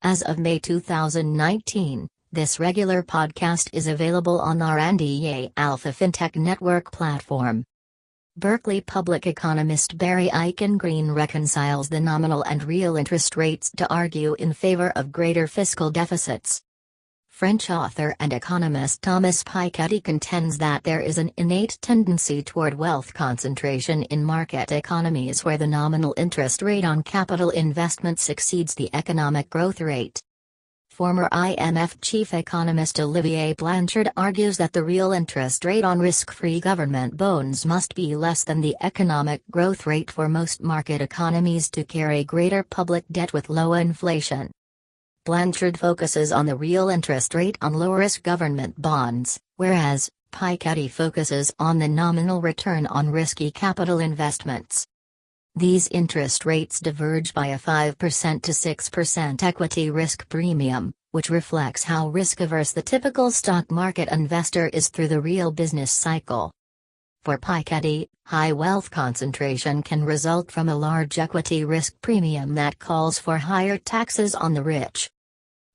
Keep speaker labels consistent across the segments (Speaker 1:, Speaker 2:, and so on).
Speaker 1: As of May 2019, this regular podcast is available on our Andy Yeh Alpha fintech network platform. Berkeley public economist Barry Eichengreen reconciles the nominal and real interest rates to argue in favor of greater fiscal deficits. French author and economist Thomas Piketty contends that there is an innate tendency toward wealth concentration in market economies where the nominal interest rate on capital investments exceeds the economic growth rate. Former IMF chief economist Olivier Blanchard argues that the real interest rate on risk-free government bonds must be less than the economic growth rate for most market economies to carry greater public debt with low inflation. Blanchard focuses on the real interest rate on low-risk government bonds, whereas Piketty focuses on the nominal return on risky capital investments. These interest rates diverge by a 5% to 6% equity risk premium, which reflects how risk-averse the typical stock market investor is through the real business cycle. For Piketty, high wealth concentration can result from a large equity risk premium that calls for higher taxes on the rich.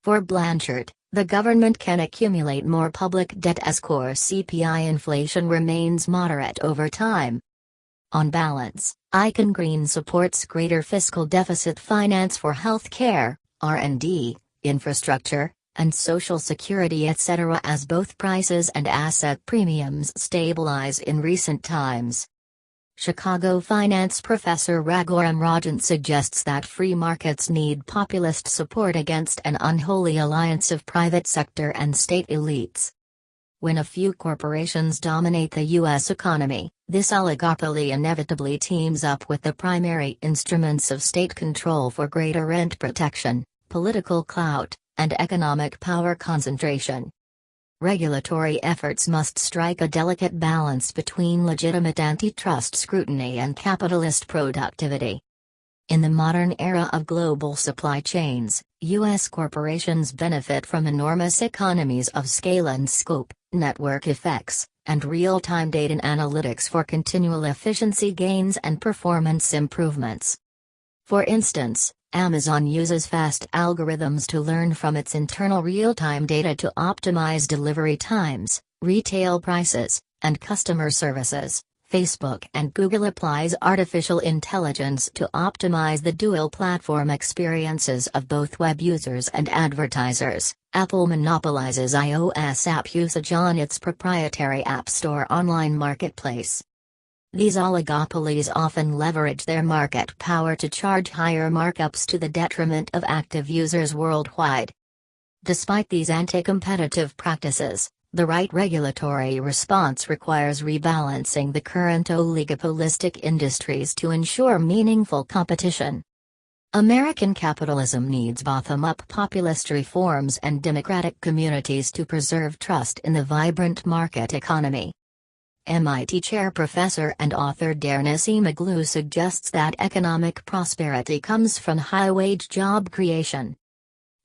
Speaker 1: For Blanchard, the government can accumulate more public debt as core CPI inflation remains moderate over time. On balance, Eichengreen supports greater fiscal deficit finance for health care, R&D, infrastructure, and social security etc. as both prices and asset premiums stabilize in recent times. Chicago finance professor Raghuram Rajan suggests that free markets need populist support against an unholy alliance of private sector and state elites. When a few corporations dominate the U.S. economy, this oligopoly inevitably teams up with the primary instruments of state control for greater rent protection, political clout, and economic power concentration. Regulatory efforts must strike a delicate balance between legitimate antitrust scrutiny and capitalist productivity. In the modern era of global supply chains, U.S. corporations benefit from enormous economies of scale and scope, network effects, and real-time data analytics for continual efficiency gains and performance improvements. For instance, Amazon uses fast algorithms to learn from its internal real-time data to optimize delivery times, retail prices, and customer services. Facebook and Google applies artificial intelligence to optimize the dual platform experiences of both web users and advertisers. Apple monopolizes iOS app usage on its proprietary App Store online marketplace. These oligopolies often leverage their market power to charge higher markups to the detriment of active users worldwide. Despite these anti-competitive practices, the right regulatory response requires rebalancing the current oligopolistic industries to ensure meaningful competition. American capitalism needs bottom-up populist reforms and democratic communities to preserve trust in the vibrant market economy. MIT chair professor and author Darnus Imoglu suggests that economic prosperity comes from high-wage job creation.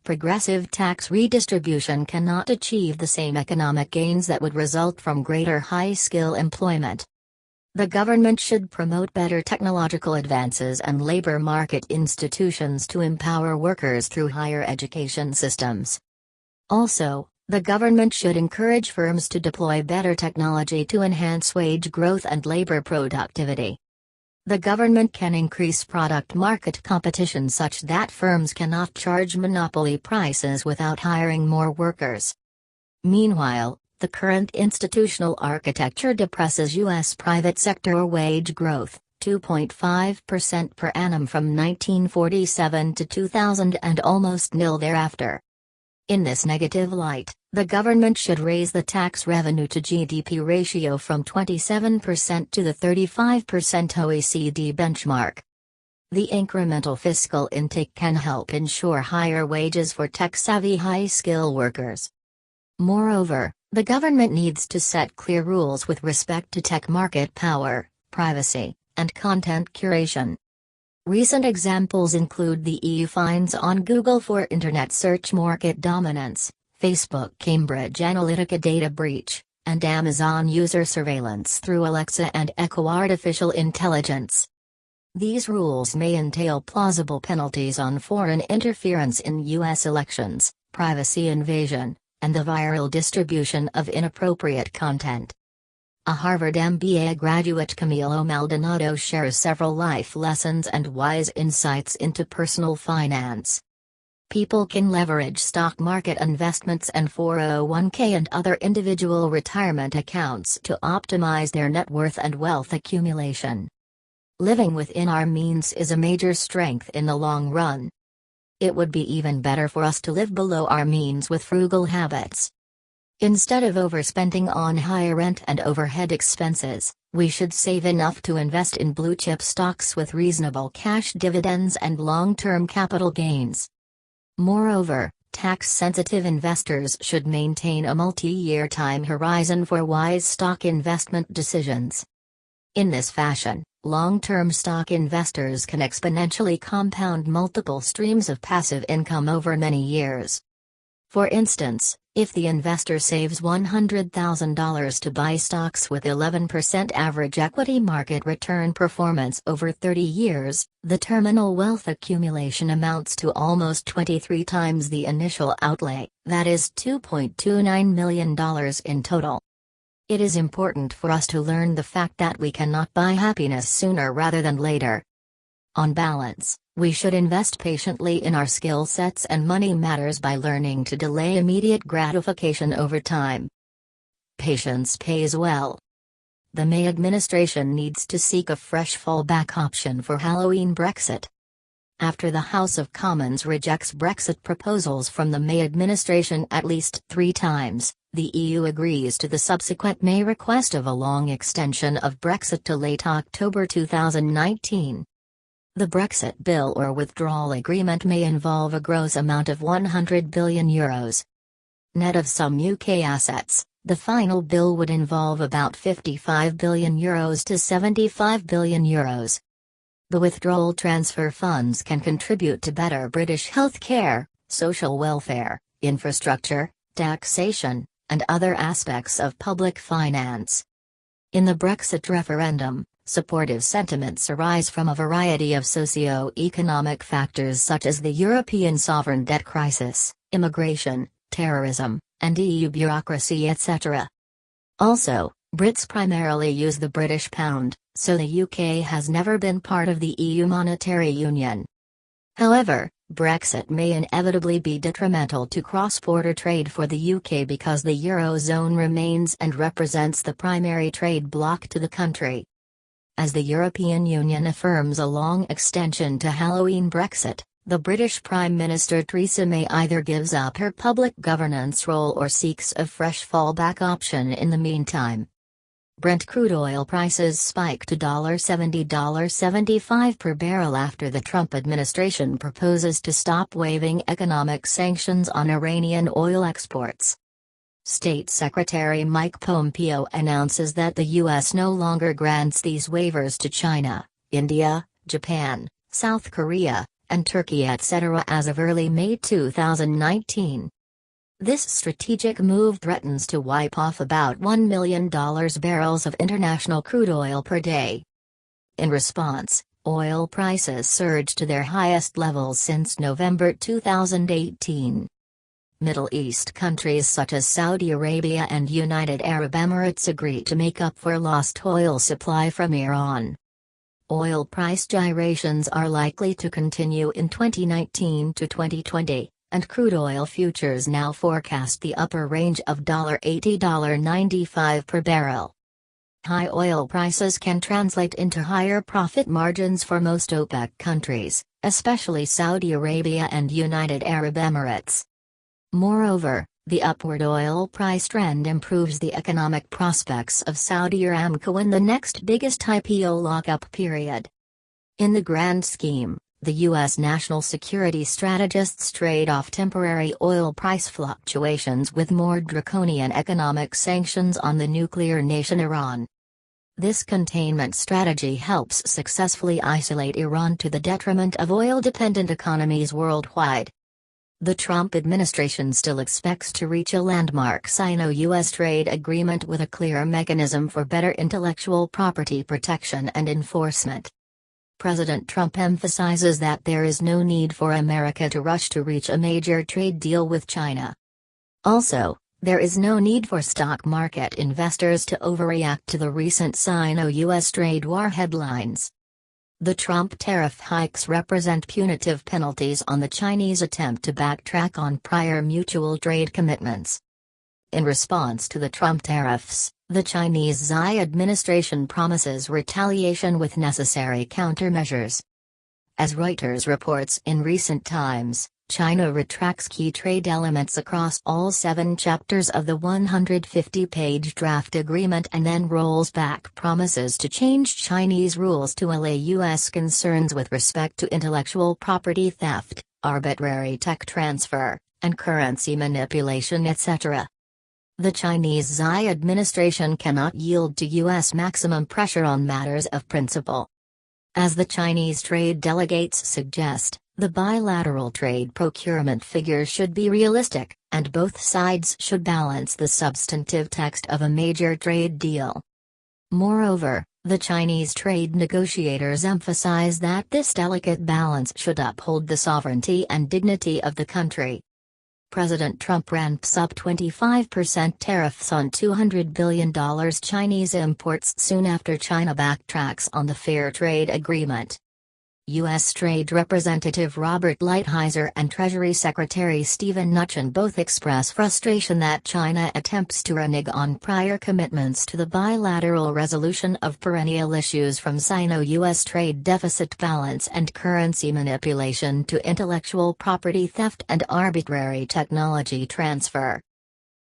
Speaker 1: Progressive tax redistribution cannot achieve the same economic gains that would result from greater high-skill employment. The government should promote better technological advances and labor market institutions to empower workers through higher education systems. Also, the government should encourage firms to deploy better technology to enhance wage growth and labor productivity. The government can increase product market competition such that firms cannot charge monopoly prices without hiring more workers. Meanwhile, the current institutional architecture depresses U.S. private sector wage growth, 2.5% per annum from 1947 to 2000 and almost nil thereafter. In this negative light, the government should raise the tax revenue to GDP ratio from 27% to the 35% OECD benchmark. The incremental fiscal intake can help ensure higher wages for tech-savvy high-skill workers. Moreover, the government needs to set clear rules with respect to tech market power, privacy, and content curation. Recent examples include the EU fines on Google for Internet search market dominance, Facebook Cambridge Analytica data breach, and Amazon user surveillance through Alexa and Echo artificial intelligence. These rules may entail plausible penalties on foreign interference in U.S. elections, privacy invasion, and the viral distribution of inappropriate content. A Harvard MBA graduate Camilo Maldonado shares several life lessons and wise insights into personal finance. People can leverage stock market investments and 401k and other individual retirement accounts to optimize their net worth and wealth accumulation. Living within our means is a major strength in the long run. It would be even better for us to live below our means with frugal habits. Instead of overspending on high rent and overhead expenses, we should save enough to invest in blue-chip stocks with reasonable cash dividends and long-term capital gains. Moreover, tax-sensitive investors should maintain a multi-year time horizon for wise stock investment decisions. In this fashion, long-term stock investors can exponentially compound multiple streams of passive income over many years. For instance, if the investor saves $100,000 to buy stocks with 11% average equity market return performance over 30 years, the terminal wealth accumulation amounts to almost 23 times the initial outlay, that is $2.29 million in total. It is important for us to learn the fact that we cannot buy happiness sooner rather than later. On balance, we should invest patiently in our skill sets and money matters by learning to delay immediate gratification over time. Patience pays well. The May administration needs to seek a fresh fallback option for Halloween Brexit. After the House of Commons rejects Brexit proposals from the May administration at least 3 times, the EU agrees to the subsequent May request of a long extension of Brexit to late October 2019. The Brexit bill or withdrawal agreement may involve a gross amount of €100 billion. Net of some UK assets, the final bill would involve about €55 billion to €75 billion. The withdrawal transfer funds can contribute to better British healthcare, social welfare, infrastructure, taxation, and other aspects of public finance. In the Brexit referendum, supportive sentiments arise from a variety of socio-economic factors such as the European sovereign debt crisis, immigration, terrorism, and EU bureaucracy etc. Also, Brits primarily use the British pound, so the UK has never been part of the EU monetary union. However, Brexit may inevitably be detrimental to cross-border trade for the UK because the Eurozone remains and represents the primary trade bloc to the country. As the European Union affirms a long extension to Halloween Brexit, the British Prime Minister Theresa May either gives up her public governance role or seeks a fresh fallback option in the meantime. Brent crude oil prices spiked to $70.75 per barrel after the Trump administration proposes to stop waiving economic sanctions on Iranian oil exports. State Secretary Mike Pompeo announces that the U.S. no longer grants these waivers to China, India, Japan, South Korea, and Turkey etc. as of early May 2019. This strategic move threatens to wipe off about $1 million barrels of international crude oil per day. In response, oil prices surged to their highest levels since November 2018. Middle East countries such as Saudi Arabia and United Arab Emirates agree to make up for lost oil supply from Iran. Oil price gyrations are likely to continue in 2019 to 2020. And crude oil futures now forecast the upper range of $80–95 per barrel. High oil prices can translate into higher profit margins for most OPEC countries, especially Saudi Arabia and United Arab Emirates. Moreover, the upward oil price trend improves the economic prospects of Saudi Aramco in the next biggest IPO lockup period. In the grand scheme, the U.S. national security strategists trade off temporary oil price fluctuations with more draconian economic sanctions on the nuclear nation Iran. This containment strategy helps successfully isolate Iran to the detriment of oil-dependent economies worldwide. The Trump administration still expects to reach a landmark Sino-U.S. trade agreement with a clear mechanism for better intellectual property protection and enforcement. President Trump emphasizes that there is no need for America to rush to reach a major trade deal with China. Also, there is no need for stock market investors to overreact to the recent Sino-US trade war headlines. The Trump tariff hikes represent punitive penalties on the Chinese attempt to backtrack on prior mutual trade commitments. In response to the Trump tariffs, the Chinese Xi administration promises retaliation with necessary countermeasures. As Reuters reports, in recent times, China retracts key trade elements across all 7 chapters of the 150-page draft agreement and then rolls back promises to change Chinese rules to allay U.S. concerns with respect to intellectual property theft, arbitrary tech transfer, and currency manipulation, etc. The Chinese Xi administration cannot yield to U.S. maximum pressure on matters of principle. As the Chinese trade delegates suggest, the bilateral trade procurement figures should be realistic, and both sides should balance the substantive text of a major trade deal. Moreover, the Chinese trade negotiators emphasize that this delicate balance should uphold the sovereignty and dignity of the country. President Trump ramps up 25% tariffs on $200 billion Chinese imports soon after China backtracks on the Fair Trade Agreement. U.S. Trade Representative Robert Lighthizer and Treasury Secretary Steven Mnuchin both express frustration that China attempts to renege on prior commitments to the bilateral resolution of perennial issues from Sino-U.S. trade deficit balance and currency manipulation to intellectual property theft and arbitrary technology transfer.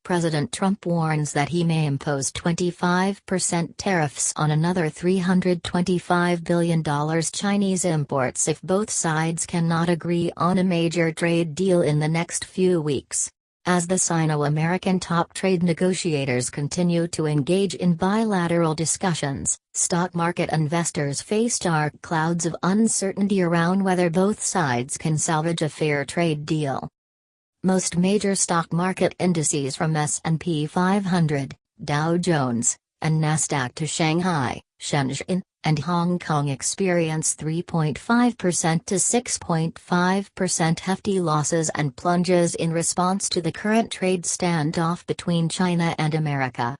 Speaker 1: President Trump warns that he may impose 25% tariffs on another $325 billion Chinese imports if both sides cannot agree on a major trade deal in the next few weeks. As the Sino-American top trade negotiators continue to engage in bilateral discussions, stock market investors face dark clouds of uncertainty around whether both sides can salvage a fair trade deal. Most major stock market indices from S&P 500, Dow Jones, and Nasdaq to Shanghai, Shenzhen, and Hong Kong experience 3.5% to 6.5% hefty losses and plunges in response to the current trade standoff between China and America.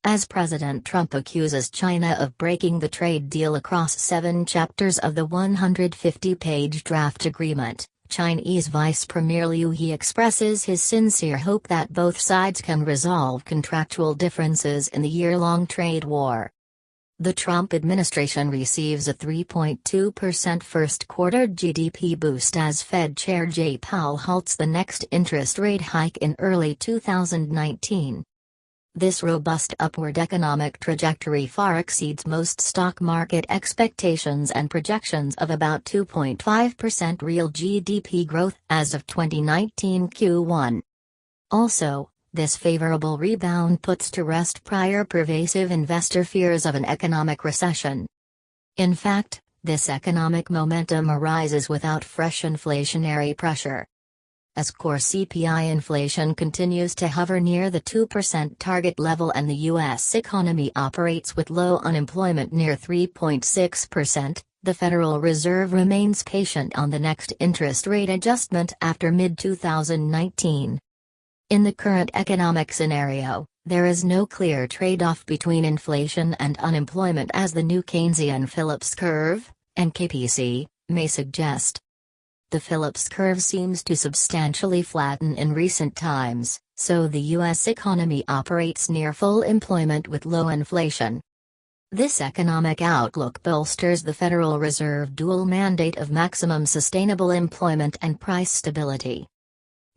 Speaker 1: As President Trump accuses China of breaking the trade deal across 7 chapters of the 150-page draft agreement, Chinese Vice Premier Liu He expresses his sincere hope that both sides can resolve contractual differences in the year-long trade war. The Trump administration receives a 3.2% first-quarter GDP boost as Fed Chair Jay Powell halts the next interest rate hike in early 2019. This robust upward economic trajectory far exceeds most stock market expectations and projections of about 2.5% real GDP growth as of 2019 Q1. Also, this favorable rebound puts to rest prior pervasive investor fears of an economic recession. In fact, this economic momentum arises without fresh inflationary pressure. As core CPI inflation continues to hover near the 2% target level and the U.S. economy operates with low unemployment near 3.6%, the Federal Reserve remains patient on the next interest rate adjustment after mid-2019. In the current economic scenario, there is no clear trade-off between inflation and unemployment as the new Keynesian Phillips curve, NKPC, may suggest. The Phillips curve seems to substantially flatten in recent times, so the U.S. economy operates near full employment with low inflation. This economic outlook bolsters the Federal Reserve dual mandate of maximum sustainable employment and price stability.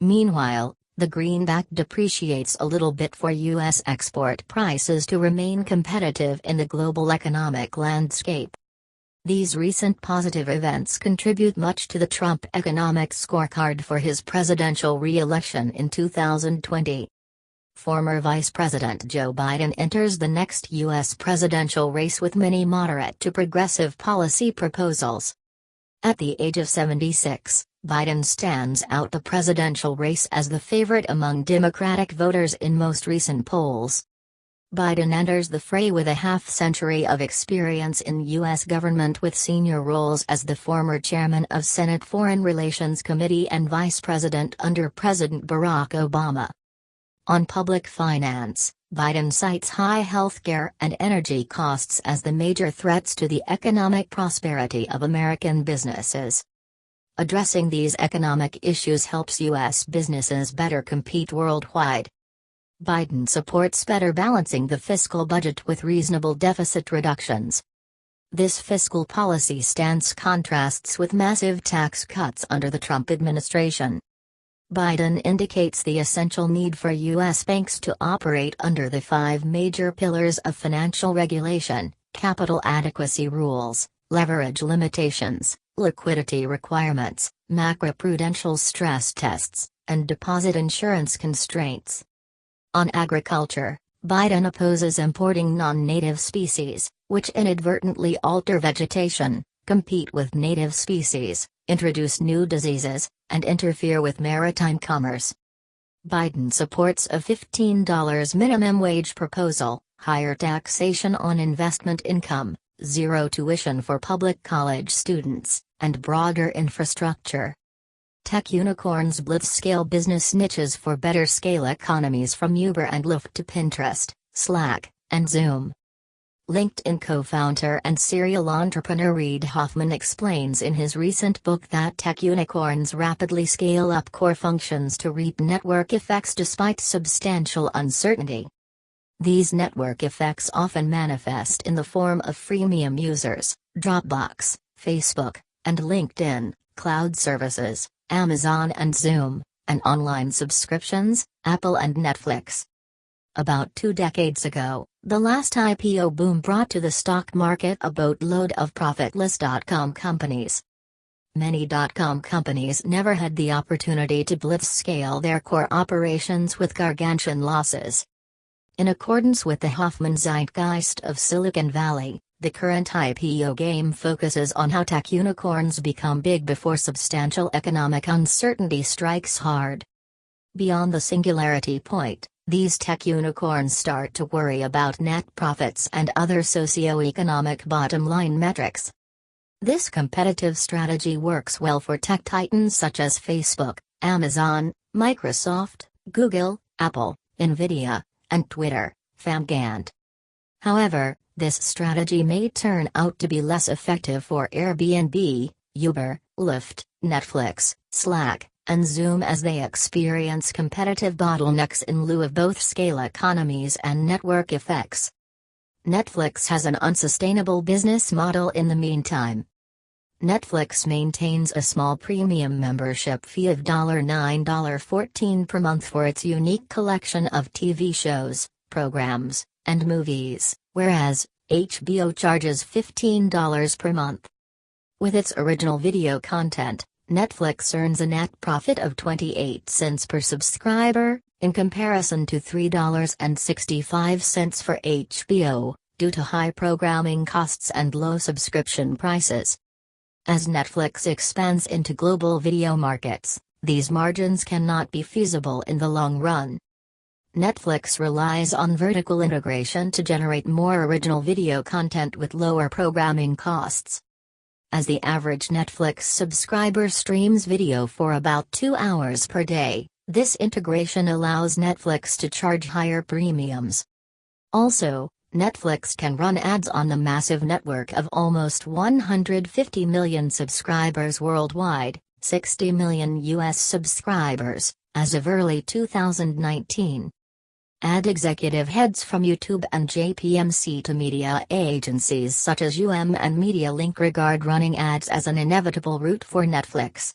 Speaker 1: Meanwhile, the greenback depreciates a little bit for U.S. export prices to remain competitive in the global economic landscape. These recent positive events contribute much to the Trump economic scorecard for his presidential re-election in 2020. Former Vice President Joe Biden enters the next U.S. presidential race with many moderate to progressive policy proposals. At the age of 76, Biden stands out the presidential race as the favorite among Democratic voters in most recent polls. Biden enters the fray with a half-century of experience in U.S. government with senior roles as the former chairman of Senate Foreign Relations Committee and vice president under President Barack Obama. On public finance, Biden cites high healthcare and energy costs as the major threats to the economic prosperity of American businesses. Addressing these economic issues helps U.S. businesses better compete worldwide. Biden supports better balancing the fiscal budget with reasonable deficit reductions. This fiscal policy stance contrasts with massive tax cuts under the Trump administration. Biden indicates the essential need for U.S. banks to operate under the 5 major pillars of financial regulation: capital adequacy rules, leverage limitations, liquidity requirements, macroprudential stress tests, and deposit insurance constraints. On agriculture, Biden opposes importing non-native species, which inadvertently alter vegetation, compete with native species, introduce new diseases, and interfere with maritime commerce. Biden supports a $15 minimum wage proposal, higher taxation on investment income, zero tuition for public college students, and broader infrastructure. Tech unicorns blitzscale business niches for better scale economies from Uber and Lyft to Pinterest, Slack, and Zoom. LinkedIn co-founder and serial entrepreneur Reid Hoffman explains in his recent book that tech unicorns rapidly scale up core functions to reap network effects despite substantial uncertainty. These network effects often manifest in the form of freemium users, Dropbox, Facebook, and LinkedIn, cloud services, Amazon and Zoom, and online subscriptions, Apple and Netflix. About 2 decades ago, the last IPO boom brought to the stock market a boatload of profitless .com companies. Many .com companies never had the opportunity to blitzscale their core operations with gargantuan losses. In accordance with the Hoffman zeitgeist of Silicon Valley, the current IPO game focuses on how tech unicorns become big before substantial economic uncertainty strikes hard. Beyond the singularity point, these tech unicorns start to worry about net profits and other socio-economic bottom-line metrics. This competitive strategy works well for tech titans such as Facebook, Amazon, Microsoft, Google, Apple, Nvidia, and Twitter, Famgant. However, this strategy may turn out to be less effective for Airbnb, Uber, Lyft, Netflix, Slack, and Zoom as they experience competitive bottlenecks in lieu of both scale economies and network effects. Netflix has an unsustainable business model in the meantime. Netflix maintains a small premium membership fee of $9.14 per month for its unique collection of TV shows, programs, and movies, whereas HBO charges $15 per month. With its original video content, Netflix earns a net profit of 28 cents per subscriber, in comparison to $3.65 for HBO, due to high programming costs and low subscription prices. As Netflix expands into global video markets, these margins cannot be feasible in the long run. Netflix relies on vertical integration to generate more original video content with lower programming costs. As the average Netflix subscriber streams video for about 2 hours per day, this integration allows Netflix to charge higher premiums. Also, Netflix can run ads on the massive network of almost 150 million subscribers worldwide, 60 million US subscribers, as of early 2019. Ad executive heads from YouTube and JPMC to media agencies such as and MediaLink regard running ads as an inevitable route for Netflix.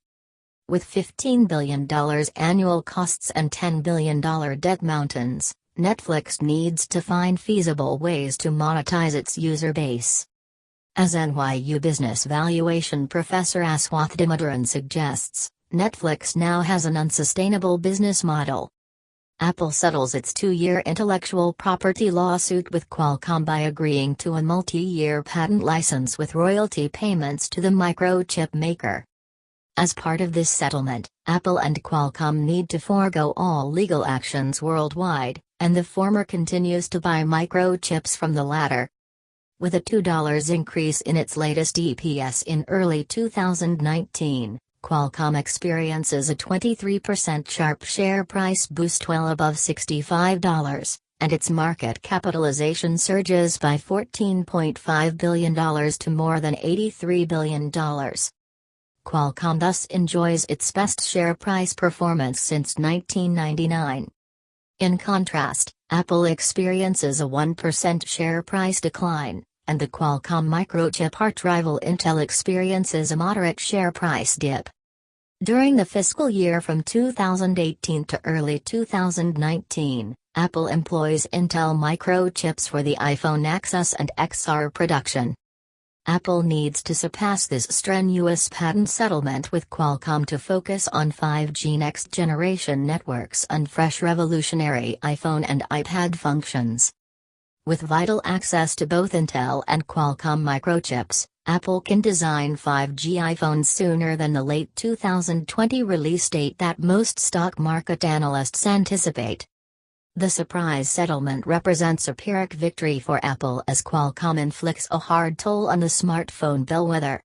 Speaker 1: With $15 billion annual costs and $10 billion debt mountains, Netflix needs to find feasible ways to monetize its user base. As NYU business valuation professor Aswath Damodaran suggests, Netflix now has an unsustainable business model. Apple settles its 2-year intellectual property lawsuit with Qualcomm by agreeing to a multi-year patent license with royalty payments to the microchip maker. As part of this settlement, Apple and Qualcomm need to forego all legal actions worldwide, and the former continues to buy microchips from the latter. With a $2 increase in its latest EPS in early 2019, Qualcomm experiences a 23% sharp share price boost well above $65, and its market capitalization surges by $14.5 billion to more than $83 billion. Qualcomm thus enjoys its best share price performance since 1999. In contrast, Apple experiences a 1% share price decline, and the Qualcomm microchip arch-rival Intel experiences a moderate share price dip. During the fiscal year from 2018 to early 2019, Apple employs Intel microchips for the iPhone XS and XR production. Apple needs to surpass this strenuous patent settlement with Qualcomm to focus on 5G next-generation networks and fresh revolutionary iPhone and iPad functions. With vital access to both Intel and Qualcomm microchips, Apple can design 5G iPhones sooner than the late 2020 release date that most stock market analysts anticipate. The surprise settlement represents a Pyrrhic victory for Apple as Qualcomm inflicts a hard toll on the smartphone bellwether.